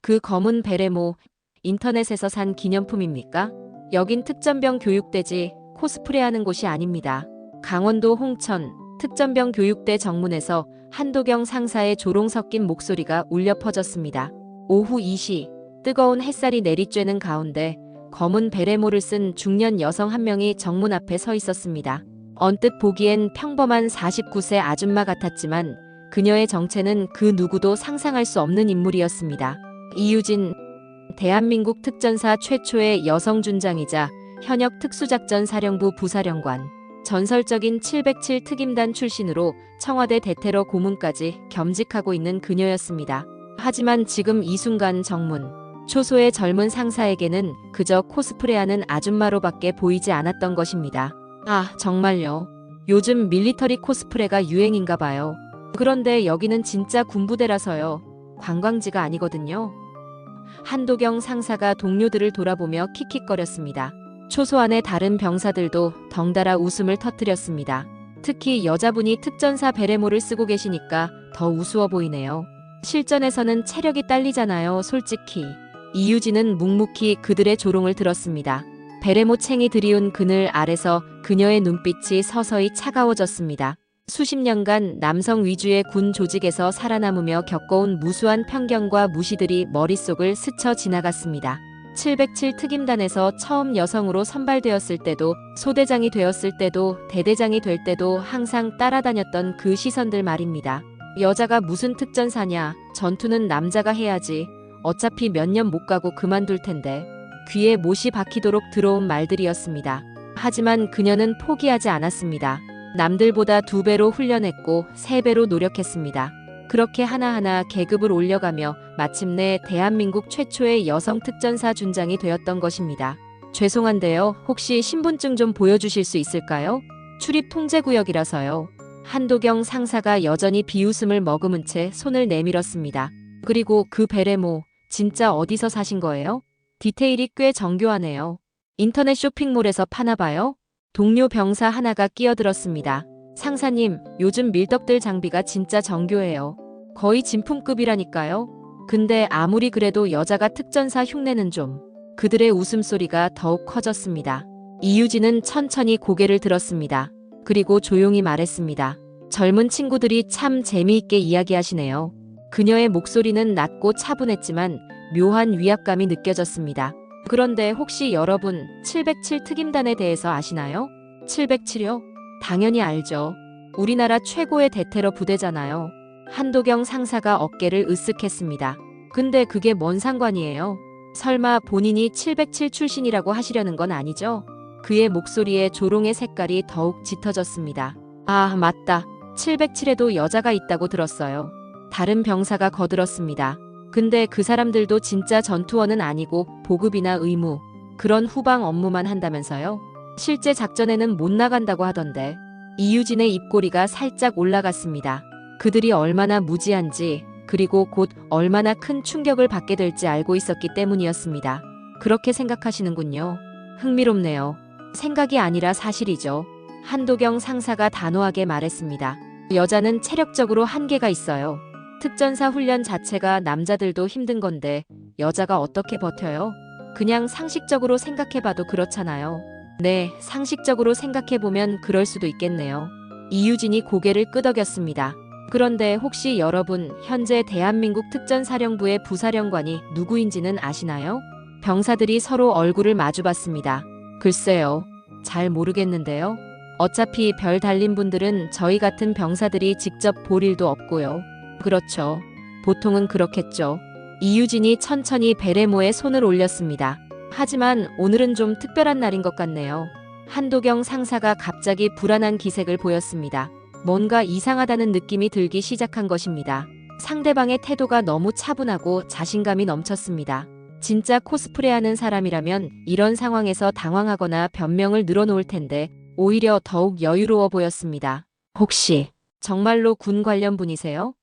그 검은 베레모, 인터넷에서 산 기념품입니까? 여긴 특전병 교육대지 코스프레하는 곳이 아닙니다. 강원도 홍천 특전병 교육대 정문에서 한도경 상사의 조롱 섞인 목소리가 울려 퍼졌습니다. 오후 2시 뜨거운 햇살이 내리쬐는 가운데 검은 베레모를 쓴 중년 여성 한 명이 정문 앞에 서 있었습니다. 언뜻 보기엔 평범한 49세 아줌마 같았지만 그녀의 정체는 그 누구도 상상할 수 없는 인물이었습니다. 이유진, 대한민국 특전사 최초의 여성 준장이자 현역 특수작전사령부 부사령관, 전설적인 707 특임단 출신으로 청와대 대테러 고문까지 겸직하고 있는 그녀였습니다. 하지만 지금 이 순간 정문, 초소의 젊은 상사에게는 그저 코스프레하는 아줌마로밖에 보이지 않았던 것입니다. 아, 정말요. 요즘 밀리터리 코스프레가 유행인가 봐요. 그런데 여기는 진짜 군부대라서요. 관광지가 아니거든요. 한도경 상사가 동료들을 돌아보며 킥킥거렸습니다. 초소 안의 다른 병사들도 덩달아 웃음을 터뜨렸습니다. 특히 여자분이 특전사 베레모를 쓰고 계시니까 더 우스워 보이네요. 실전에서는 체력이 딸리잖아요, 솔직히. 이유진은 묵묵히 그들의 조롱을 들었습니다. 베레모 챙이 들이운 그늘 아래서 그녀의 눈빛이 서서히 차가워졌습니다. 수십 년간 남성 위주의 군 조직에서 살아남으며 겪어온 무수한 편견과 무시들이 머릿속을 스쳐 지나갔습니다. 707 특임단에서 처음 여성으로 선발되었을 때도, 소대장이 되었을 때도, 대대장이 될 때도 항상 따라다녔던 그 시선들 말입니다. 여자가 무슨 특전사냐, 전투는 남자가 해야지, 어차피 몇 년 못 가고 그만둘 텐데. 귀에 못이 박히도록 들어온 말들이었습니다. 하지만 그녀는 포기하지 않았습니다. 남들보다 2배로 훈련했고 3배로 노력했습니다. 그렇게 하나하나 계급을 올려가며 마침내 대한민국 최초의 여성 특전사 준장이 되었던 것입니다. 죄송한데요. 혹시 신분증 좀 보여주실 수 있을까요? 출입 통제구역이라서요. 한도경 상사가 여전히 비웃음을 머금은 채 손을 내밀었습니다. 그리고 그 베레모, 진짜 어디서 사신 거예요? 디테일이 꽤 정교하네요. 인터넷 쇼핑몰에서 파나봐요? 동료 병사 하나가 끼어들었습니다. 상사님, 요즘 밀떡들 장비가 진짜 정교해요. 거의 진품급이라니까요. 근데 아무리 그래도 여자가 특전사 흉내는 좀. 그들의 웃음소리가 더욱 커졌습니다. 이유진은 천천히 고개를 들었습니다. 그리고 조용히 말했습니다. 젊은 친구들이 참 재미있게 이야기하시네요. 그녀의 목소리는 낮고 차분했지만 묘한 위압감이 느껴졌습니다. 그런데 혹시 여러분 707 특임단에 대해서 아시나요? 707요? 당연히 알죠. 우리나라 최고의 대테러 부대잖아요. 한도경 상사가 어깨를 으쓱했습니다. 근데 그게 뭔 상관이에요? 설마 본인이 707 출신이라고 하시려는 건 아니죠? 그의 목소리에 조롱의 색깔이 더욱 짙어졌습니다. 아, 맞다. 707에도 여자가 있다고 들었어요. 다른 병사가 거들었습니다. 근데 그 사람들도 진짜 전투원은 아니고 보급이나 의무, 그런 후방 업무만 한다면서요? 실제 작전에는 못 나간다고 하던데. 이유진의 입꼬리가 살짝 올라갔습니다. 그들이 얼마나 무지한지, 그리고 곧 얼마나 큰 충격을 받게 될지 알고 있었기 때문이었습니다. 그렇게 생각하시는군요. 흥미롭네요. 생각이 아니라 사실이죠. 한도경 상사가 단호하게 말했습니다. 여자는 체력적으로 한계가 있어요. 특전사 훈련 자체가 남자들도 힘든 건데 여자가 어떻게 버텨요? 그냥 상식적으로 생각해봐도 그렇잖아요. 네, 상식적으로 생각해보면 그럴 수도 있겠네요. 이유진이 고개를 끄덕였습니다. 그런데 혹시 여러분 현재 대한민국 특전사령부의 부사령관이 누구인지는 아시나요? 병사들이 서로 얼굴을 마주봤습니다. 글쎄요, 잘 모르겠는데요. 어차피 별 달린 분들은 저희 같은 병사들이 직접 볼 일도 없고요. 그렇죠. 보통은 그렇겠죠. 이유진이 천천히 베레모에 손을 올렸습니다. 하지만 오늘은 좀 특별한 날인 것 같네요. 한도경 상사가 갑자기 불안한 기색을 보였습니다. 뭔가 이상하다는 느낌이 들기 시작한 것입니다. 상대방의 태도가 너무 차분하고 자신감이 넘쳤습니다. 진짜 코스프레하는 사람이라면 이런 상황에서 당황하거나 변명을 늘어놓을 텐데 오히려 더욱 여유로워 보였습니다. 혹시 정말로 군 관련 분이세요?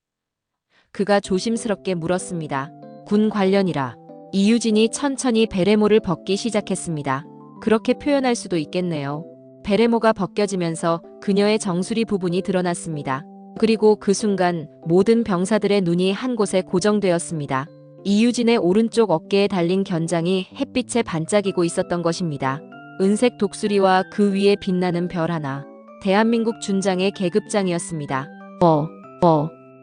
그가 조심스럽게 물었습니다. 군 관련이라. 이유진이 천천히 베레모를 벗기 시작했습니다. 그렇게 표현할 수도 있겠네요. 베레모가 벗겨지면서 그녀의 정수리 부분이 드러났습니다. 그리고 그 순간 모든 병사들의 눈이 한 곳에 고정되었습니다. 이유진의 오른쪽 어깨에 달린 견장이 햇빛에 반짝이고 있었던 것입니다. 은색 독수리와 그 위에 빛나는 별 하나. 대한민국 준장의 계급장이었습니다.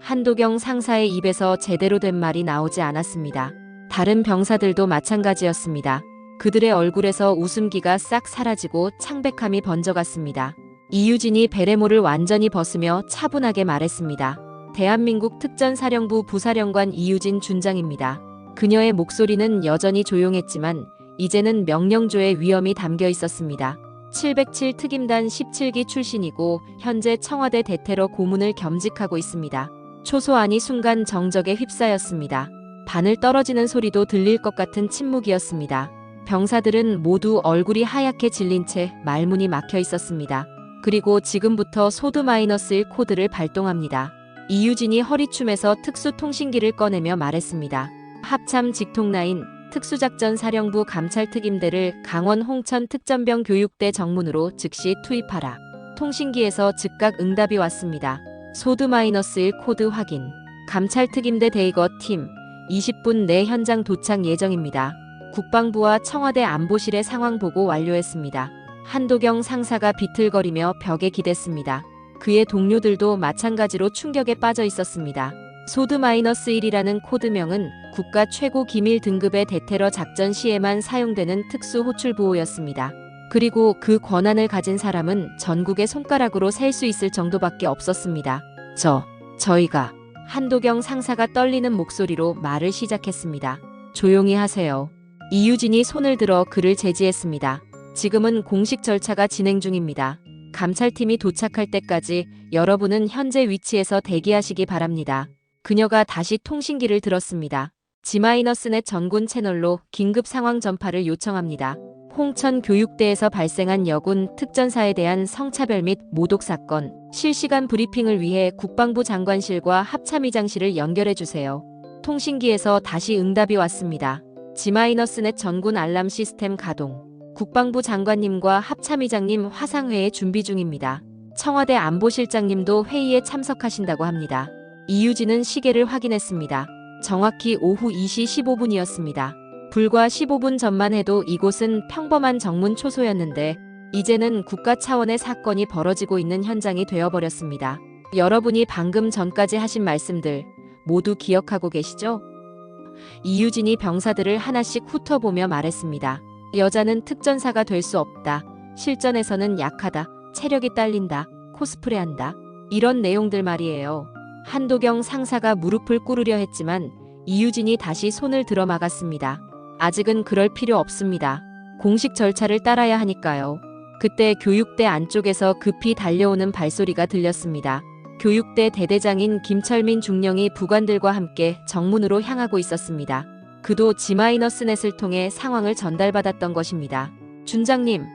한도경 상사의 입에서 제대로 된 말이 나오지 않았습니다. 다른 병사들도 마찬가지였습니다. 그들의 얼굴에서 웃음기가 싹 사라지고 창백함이 번져갔습니다. 이유진이 베레모를 완전히 벗으며 차분하게 말했습니다. 대한민국 특전사령부 부사령관 이유진 준장입니다. 그녀의 목소리는 여전히 조용했지만 이제는 명령조의 위엄이 담겨 있었습니다. 707 특임단 17기 출신이고 현재 청와대 대테러 고문을 겸직하고 있습니다. 초소안이 순간 정적에 휩싸였습니다. 바늘 떨어지는 소리도 들릴 것 같은 침묵이었습니다. 병사들은 모두 얼굴이 하얗게 질린 채 말문이 막혀 있었습니다. 그리고 지금부터 소드-1 코드를 발동합니다. 이유진이 허리춤에서 특수통신기를 꺼내며 말했습니다. 합참 직통라인 특수작전사령부 감찰특임대를 강원 홍천 특전병 교육대 정문으로 즉시 투입하라. 통신기에서 즉각 응답이 왔습니다. 소드-1 코드 확인. 감찰특임대 대이거 팀 20분 내 현장 도착 예정입니다. 국방부와 청와대 안보실의 상황 보고 완료했습니다. 한도경 상사가 비틀거리며 벽에 기댔습니다. 그의 동료들도 마찬가지로 충격에 빠져 있었습니다. 소드-1이라는 코드명은 국가 최고 기밀 등급의 대테러 작전 시에만 사용되는 특수 호출 보호였습니다. 그리고 그 권한을 가진 사람은 전국의 손가락으로 셀 수 있을 정도밖에 없었습니다. 저희가 한도경 상사가 떨리는 목소리로 말을 시작했습니다. 조용히 하세요. 이유진이 손을 들어 그를 제지했습니다. 지금은 공식 절차가 진행 중입니다. 감찰팀이 도착할 때까지 여러분은 현재 위치에서 대기하시기 바랍니다. 그녀가 다시 통신기를 들었습니다. G-넷 전군 채널로 긴급 상황 전파를 요청합니다. 홍천 교육대에서 발생한 여군 특전사에 대한 성차별 및 모독 사건, 실시간 브리핑을 위해 국방부 장관실과 합참의장실을 연결해 주세요. 통신기에서 다시 응답이 왔습니다. G-넷 전군 알람 시스템 가동. 국방부 장관님과 합참의장님 화상회의 준비 중입니다. 청와대 안보실장님도 회의에 참석하신다고 합니다. 이유진은 시계를 확인했습니다. 정확히 오후 2시 15분이었습니다. 불과 15분 전만 해도 이곳은 평범한 정문 초소였는데 이제는 국가 차원의 사건이 벌어지고 있는 현장이 되어버렸습니다. 여러분이 방금 전까지 하신 말씀들 모두 기억하고 계시죠? 이유진이 병사들을 하나씩 훑어보며 말했습니다. 여자는 특전사가 될 수 없다. 실전에서는 약하다. 체력이 딸린다. 코스프레한다. 이런 내용들 말이에요. 한도경 상사가 무릎을 꿇으려 했지만 이유진이 다시 손을 들어 막았습니다. 아직은 그럴 필요 없습니다. 공식 절차를 따라야 하니까요. 그때 교육대 안쪽에서 급히 달려오는 발소리가 들렸습니다. 교육대 대대장인 김철민 중령이 부관들과 함께 정문으로 향하고 있었습니다. 그도 G-넷을 통해 상황을 전달받았던 것입니다. 준장님.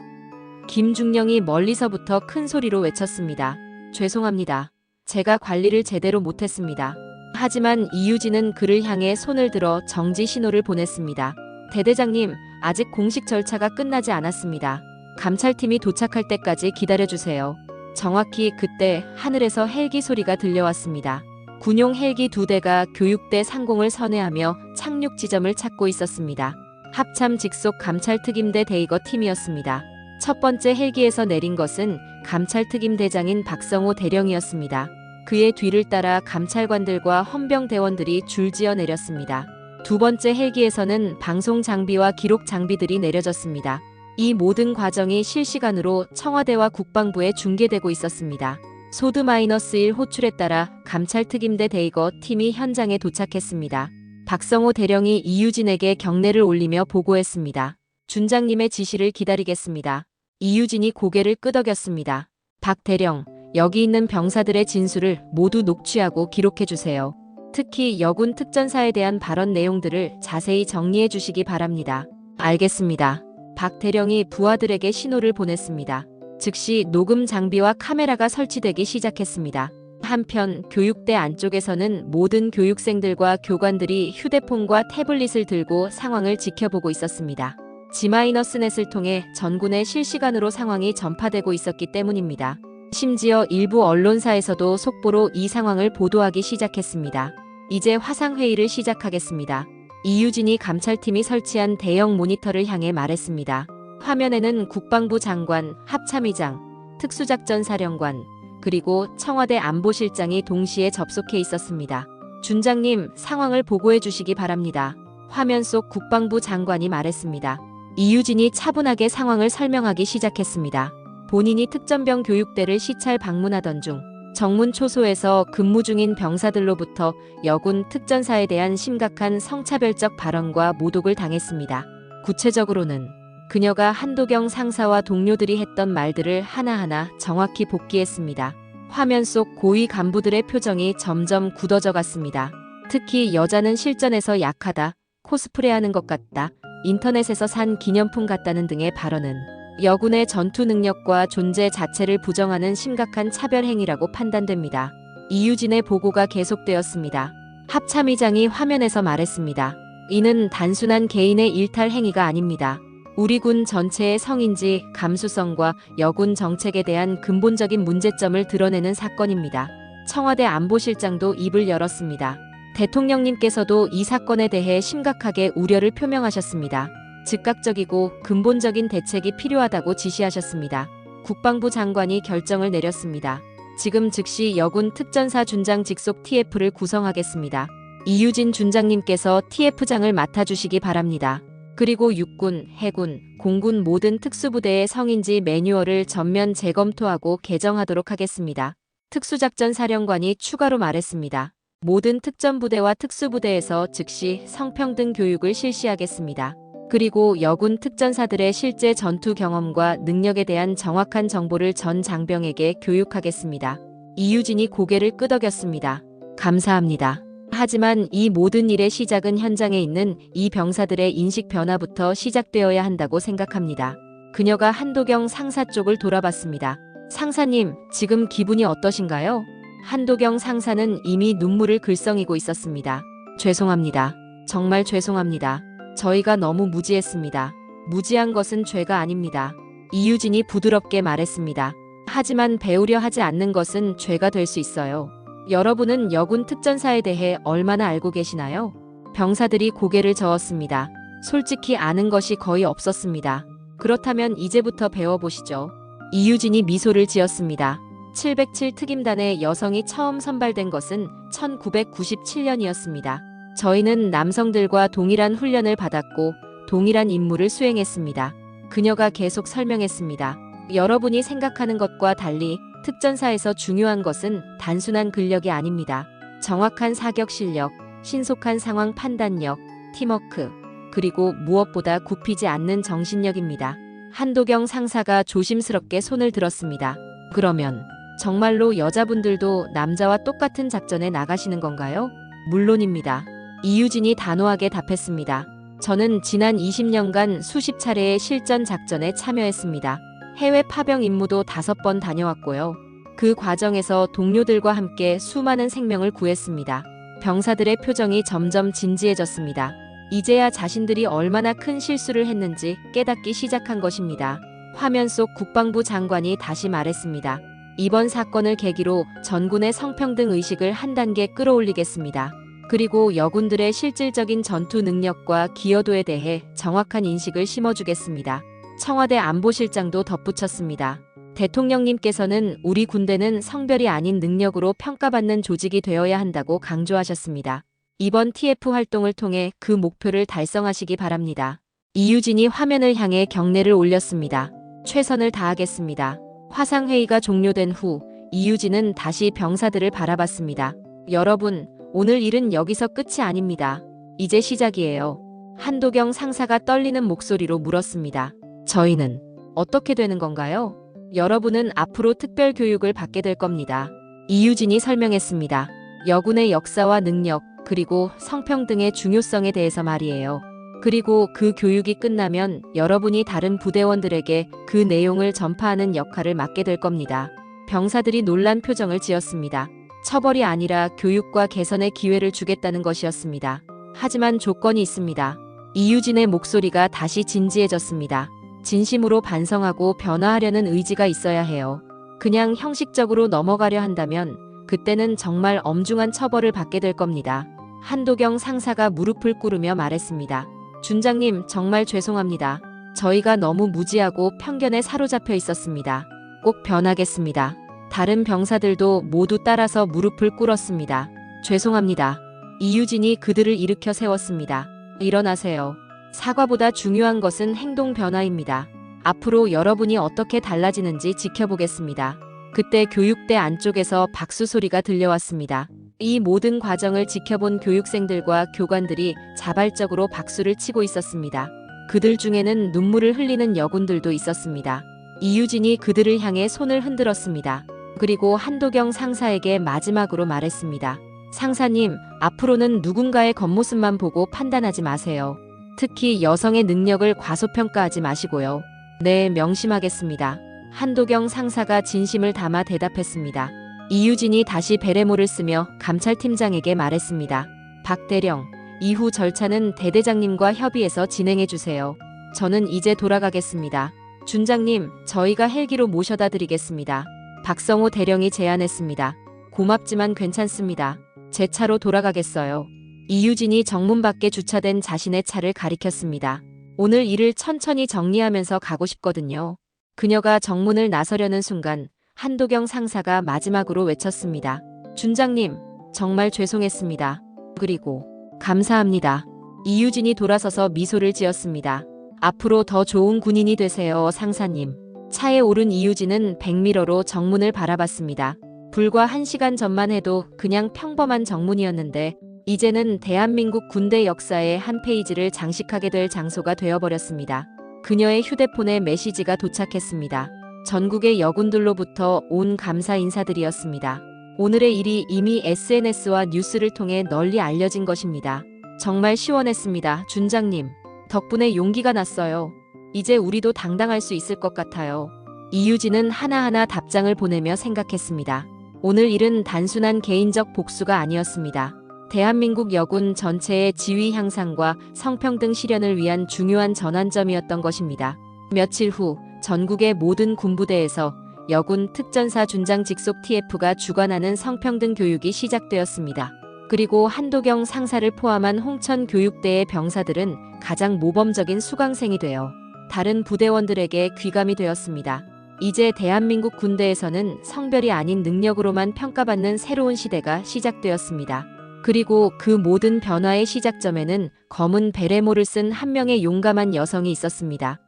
김중령이 멀리서부터 큰 소리로 외쳤습니다. 죄송합니다. 제가 관리를 제대로 못했습니다. 하지만 이유진은 그를 향해 손을 들어 정지 신호를 보냈습니다. 대대장님, 아직 공식 절차가 끝나지 않았습니다. 감찰팀이 도착할 때까지 기다려주세요. 정확히 그때 하늘에서 헬기 소리가 들려왔습니다. 군용 헬기 2대가 교육대 상공을 선회하며 착륙 지점을 찾고 있었습니다. 합참 직속 감찰특임대 대이거 팀이었습니다. 첫 번째 헬기에서 내린 것은 감찰특임대장인 박성호 대령이었습니다. 그의 뒤를 따라 감찰관들과 헌병대원들이 줄지어 내렸습니다. 두 번째 헬기에서는 방송 장비와 기록 장비들이 내려졌습니다. 이 모든 과정이 실시간으로 청와대와 국방부에 중계되고 있었습니다. 소드-1 호출에 따라 감찰특임대 대이거 팀이 현장에 도착했습니다. 박성호 대령이 이유진에게 경례를 올리며 보고했습니다. 준장님의 지시를 기다리겠습니다. 이유진이 고개를 끄덕였습니다. 박 대령, 여기 있는 병사들의 진술을 모두 녹취하고 기록해주세요. 특히 여군 특전사에 대한 발언 내용들을 자세히 정리해 주시기 바랍니다. 알겠습니다. 박 대령이 부하들에게 신호를 보냈습니다. 즉시 녹음 장비와 카메라가 설치되기 시작했습니다. 한편 교육대 안쪽에서는 모든 교육생들과 교관들이 휴대폰과 태블릿을 들고 상황을 지켜보고 있었습니다. G-넷을 통해 전군에 실시간으로 상황이 전파되고 있었기 때문입니다. 심지어 일부 언론사에서도 속보로 이 상황을 보도하기 시작했습니다. 이제 화상회의를 시작하겠습니다. 이유진이 감찰팀이 설치한 대형 모니터를 향해 말했습니다. 화면에는 국방부 장관, 합참의장, 특수작전사령관, 그리고 청와대 안보실장이 동시에 접속해 있었습니다. 준장님, 상황을 보고해 주시기 바랍니다. 화면 속 국방부 장관이 말했습니다. 이유진이 차분하게 상황을 설명하기 시작했습니다. 본인이 특전병 교육대를 시찰 방문하던 중 정문 초소에서 근무 중인 병사들로부터 여군 특전사에 대한 심각한 성차별적 발언과 모독을 당했습니다. 구체적으로는 그녀가 한도경 상사와 동료들이 했던 말들을 하나하나 정확히 복기했습니다. 화면 속 고위 간부들의 표정이 점점 굳어져 갔습니다. 특히 여자는 실전에서 약하다, 코스프레하는 것 같다, 인터넷에서 산 기념품 같다는 등의 발언은 여군의 전투 능력과 존재 자체를 부정하는 심각한 차별 행위라고 판단됩니다. 이유진의 보고가 계속되었습니다. 합참의장이 화면에서 말했습니다. 이는 단순한 개인의 일탈 행위가 아닙니다. 우리 군 전체의 성인지 감수성과 여군 정책에 대한 근본적인 문제점을 드러내는 사건입니다. 청와대 안보실장도 입을 열었습니다. 대통령님께서도 이 사건에 대해 심각하게 우려를 표명하셨습니다. 즉각적이고 근본적인 대책이 필요하다고 지시하셨습니다. 국방부 장관이 결정을 내렸습니다. 지금 즉시 여군 특전사 준장 직속 TF를 구성하겠습니다. 이유진 준장님께서 TF장을 맡아주시기 바랍니다. 그리고 육군, 해군, 공군 모든 특수부대의 성인지 매뉴얼을 전면 재검토하고 개정하도록 하겠습니다. 특수작전사령관이 추가로 말했습니다. 모든 특전부대와 특수부대에서 즉시 성평등 교육을 실시하겠습니다. 그리고 여군 특전사들의 실제 전투 경험과 능력에 대한 정확한 정보를 전 장병에게 교육하겠습니다. 이유진이 고개를 끄덕였습니다. 감사합니다. 하지만 이 모든 일의 시작은 현장에 있는 이 병사들의 인식 변화부터 시작되어야 한다고 생각합니다. 그녀가 한도경 상사 쪽을 돌아봤습니다. 상사님, 지금 기분이 어떠신가요? 한도경 상사는 이미 눈물을 글썽이고 있었습니다. 죄송합니다. 정말 죄송합니다. 저희가 너무 무지했습니다. 무지한 것은 죄가 아닙니다. 이유진이 부드럽게 말했습니다. 하지만 배우려 하지 않는 것은 죄가 될 수 있어요. 여러분은 여군 특전사에 대해 얼마나 알고 계시나요? 병사들이 고개를 저었습니다. 솔직히 아는 것이 거의 없었습니다. 그렇다면 이제부터 배워보시죠. 이유진이 미소를 지었습니다. 707 특임단의 여성이 처음 선발된 것은 1997년이었습니다. 저희는 남성들과 동일한 훈련을 받았고 동일한 임무를 수행했습니다. 그녀가 계속 설명했습니다. 여러분이 생각하는 것과 달리 특전사에서 중요한 것은 단순한 근력이 아닙니다. 정확한 사격 실력, 신속한 상황 판단력, 팀워크, 그리고 무엇보다 굽히지 않는 정신력입니다. 한도경 상사가 조심스럽게 손을 들었습니다. 그러면 정말로 여자분들도 남자와 똑같은 작전에 나가시는 건가요? 물론입니다. 이유진이 단호하게 답했습니다. 저는 지난 20년간 수십 차례의 실전 작전에 참여했습니다. 해외 파병 임무도 5번 다녀왔고요. 그 과정에서 동료들과 함께 수많은 생명을 구했습니다. 병사들의 표정이 점점 진지해졌습니다. 이제야 자신들이 얼마나 큰 실수를 했는지 깨닫기 시작한 것입니다. 화면 속 국방부 장관이 다시 말했습니다. 이번 사건을 계기로 전군의 성평등 의식을 한 단계 끌어올리겠습니다. 그리고 여군들의 실질적인 전투 능력과 기여도에 대해 정확한 인식을 심어주겠습니다. 청와대 안보실장도 덧붙였습니다. 대통령님께서는 우리 군대는 성별이 아닌 능력으로 평가받는 조직이 되어야 한다고 강조하셨습니다. 이번 TF 활동을 통해 그 목표를 달성하시기 바랍니다. 이유진이 화면을 향해 경례를 올렸습니다. 최선을 다하겠습니다. 화상회의가 종료된 후 이유진은 다시 병사들을 바라봤습니다. 여러분, 오늘 일은 여기서 끝이 아닙니다. 이제 시작이에요. 한도경 상사가 떨리는 목소리로 물었습니다. 저희는 어떻게 되는 건가요? 여러분은 앞으로 특별 교육을 받게 될 겁니다. 이유진이 설명했습니다. 여군의 역사와 능력, 그리고 성평등의 중요성에 대해서 말이에요. 그리고 그 교육이 끝나면 여러분이 다른 부대원들에게 그 내용을 전파하는 역할을 맡게 될 겁니다. 병사들이 놀란 표정을 지었습니다. 처벌이 아니라 교육과 개선의 기회를 주겠다는 것이었습니다. 하지만 조건이 있습니다. 이유진의 목소리가 다시 진지해졌습니다. 진심으로 반성하고 변화하려는 의지가 있어야 해요. 그냥 형식적으로 넘어가려 한다면 그때는 정말 엄중한 처벌을 받게 될 겁니다. 한도경 상사가 무릎을 꿇으며 말했습니다. 준장님, 정말 죄송합니다. 저희가 너무 무지하고 편견에 사로잡혀 있었습니다. 꼭 변하겠습니다. 다른 병사들도 모두 따라서 무릎을 꿇었습니다. 죄송합니다. 이유진이 그들을 일으켜 세웠습니다. 일어나세요. 사과보다 중요한 것은 행동 변화입니다. 앞으로 여러분이 어떻게 달라지는지 지켜보겠습니다. 그때 교육대 안쪽에서 박수 소리가 들려왔습니다. 이 모든 과정을 지켜본 교육생들과 교관들이 자발적으로 박수를 치고 있었습니다. 그들 중에는 눈물을 흘리는 여군들도 있었습니다. 이유진이 그들을 향해 손을 흔들었습니다. 그리고 한도경 상사에게 마지막으로 말했습니다. 상사님, 앞으로는 누군가의 겉모습만 보고 판단하지 마세요. 특히 여성의 능력을 과소평가하지 마시고요. 네, 명심하겠습니다. 한도경 상사가 진심을 담아 대답했습니다. 이유진이 다시 베레모를 쓰며 감찰팀장에게 말했습니다. 박 대령, 이후 절차는 대대장님과 협의해서 진행해 주세요. 저는 이제 돌아가겠습니다. 준장님, 저희가 헬기로 모셔다 드리겠습니다. 박성호 대령이 제안했습니다. 고맙지만 괜찮습니다. 제 차로 돌아가겠어요. 이유진이 정문 밖에 주차된 자신의 차를 가리켰습니다. 오늘 일을 천천히 정리하면서 가고 싶거든요. 그녀가 정문을 나서려는 순간 한도경 상사가 마지막으로 외쳤습니다. 준장님, 정말 죄송했습니다. 그리고 감사합니다. 이유진이 돌아서서 미소를 지었습니다. 앞으로 더 좋은 군인이 되세요, 상사님. 차에 오른 이유진은 백미러로 정문을 바라봤습니다. 불과 1시간 전만 해도 그냥 평범한 정문이었는데 이제는 대한민국 군대 역사의 한 페이지를 장식하게 될 장소가 되어버렸습니다. 그녀의 휴대폰에 메시지가 도착했습니다. 전국의 여군들로부터 온 감사 인사들이었습니다. 오늘의 일이 이미 SNS와 뉴스를 통해 널리 알려진 것입니다. 정말 시원했습니다, 준장님. 덕분에 용기가 났어요. 이제 우리도 당당할 수 있을 것 같아요. 이유진은 하나하나 답장을 보내며 생각했습니다. 오늘 일은 단순한 개인적 복수가 아니었습니다. 대한민국 여군 전체의 지위 향상과 성평등 실현을 위한 중요한 전환점이었던 것입니다. 며칠 후 전국의 모든 군부대에서 여군 특전사 준장 직속 TF가 주관하는 성평등 교육이 시작되었습니다. 그리고 한도경 상사를 포함한 홍천 교육대의 병사들은 가장 모범적인 수강생이 되어 다른 부대원들에게 귀감이 되었습니다. 이제 대한민국 군대에서는 성별이 아닌 능력으로만 평가받는 새로운 시대가 시작되었습니다. 그리고 그 모든 변화의 시작점에는 검은 베레모를 쓴 한 명의 용감한 여성이 있었습니다.